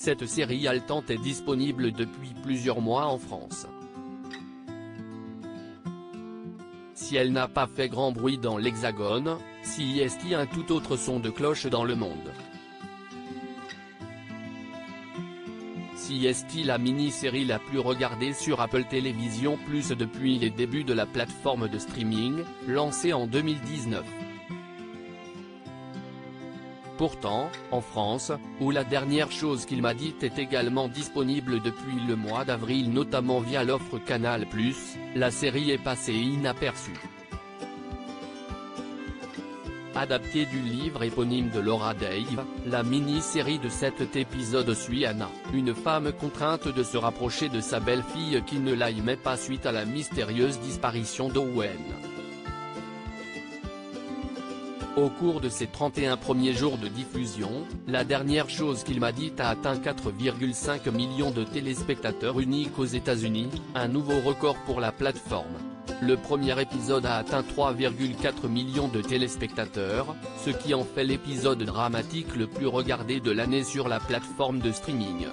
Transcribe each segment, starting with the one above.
Cette série haletante est disponible depuis plusieurs mois en France. Si elle n'a pas fait grand bruit dans l'Hexagone, CIST a un tout autre son de cloche dans le monde. CIST, la mini-série la plus regardée sur Apple TV+ depuis les débuts de la plateforme de streaming, lancée en 2019. Pourtant, en France, où la dernière chose qu'il m'a dite est également disponible depuis le mois d'avril notamment via l'offre Canal+, la série est passée inaperçue. Adaptée du livre éponyme de Laura Dave, la mini-série de 7 épisodes suit Anna, une femme contrainte de se rapprocher de sa belle-fille qui ne l'aimait pas suite à la mystérieuse disparition d'Owen. Au cours de ses 31 premiers jours de diffusion, la dernière chose qu'il m'a dite a atteint 4,5 millions de téléspectateurs uniques aux États-Unis, un nouveau record pour la plateforme. Le premier épisode a atteint 3,4 millions de téléspectateurs, ce qui en fait l'épisode dramatique le plus regardé de l'année sur la plateforme de streaming.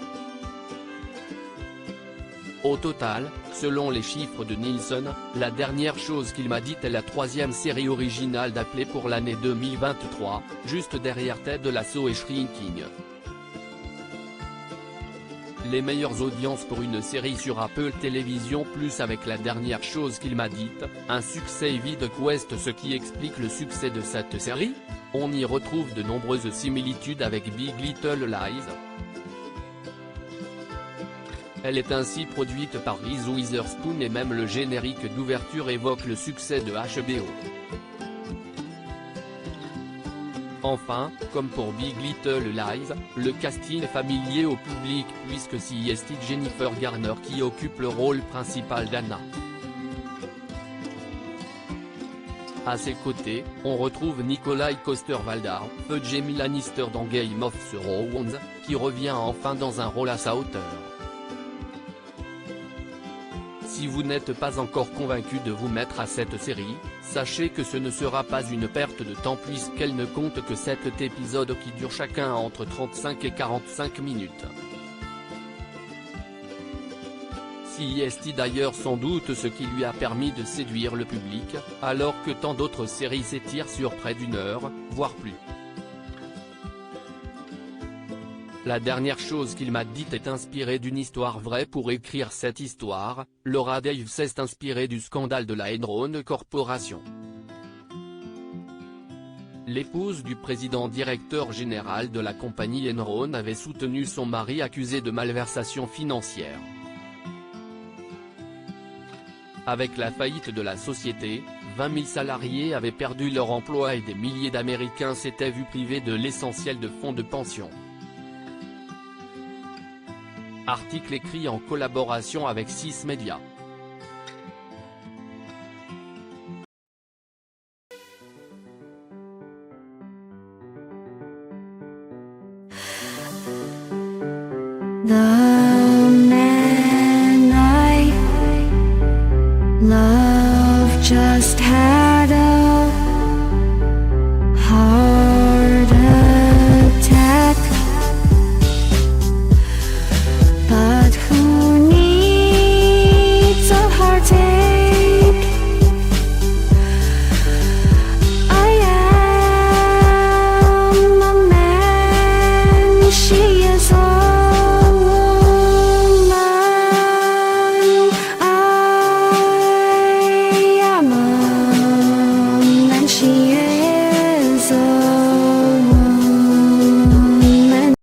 Au total, selon les chiffres de Nielsen, la dernière chose qu'il m'a dite est la troisième série originale d'Apple pour l'année 2023, juste derrière Ted Lasso et Shrinking. Les meilleures audiences pour une série sur Apple TV+ avec la dernière chose qu'il m'a dite, un succès vide Quest. Ce qui explique le succès de cette série? On y retrouve de nombreuses similitudes avec Big Little Lies. Elle est ainsi produite par Reese Witherspoon et même le générique d'ouverture évoque le succès de HBO. Enfin, comme pour Big Little Lies, le casting est familier au public puisque CIST Jennifer Garner qui occupe le rôle principal d'Anna. À ses côtés, on retrouve Nikolai Coster-Waldau, feu Jaime Lannister dans Game of Thrones, qui revient enfin dans un rôle à sa hauteur. Si vous n'êtes pas encore convaincu de vous mettre à cette série, sachez que ce ne sera pas une perte de temps puisqu'elle ne compte que 7 épisodes qui durent chacun entre 35 et 45 minutes. CIST d'ailleurs sans doute ce qui lui a permis de séduire le public, alors que tant d'autres séries s'étirent sur près d'une heure, voire plus. La dernière chose qu'il m'a dite est inspirée d'une histoire vraie. Pour écrire cette histoire, Laura Dave s'est inspirée du scandale de la Enron Corporation. L'épouse du président-directeur général de la compagnie Enron avait soutenu son mari accusé de malversation financière. Avec la faillite de la société, 20 000 salariés avaient perdu leur emploi et des milliers d'Américains s'étaient vus privés de l'essentiel de fonds de pension. Article écrit en collaboration avec 6 médias. The man I love just had a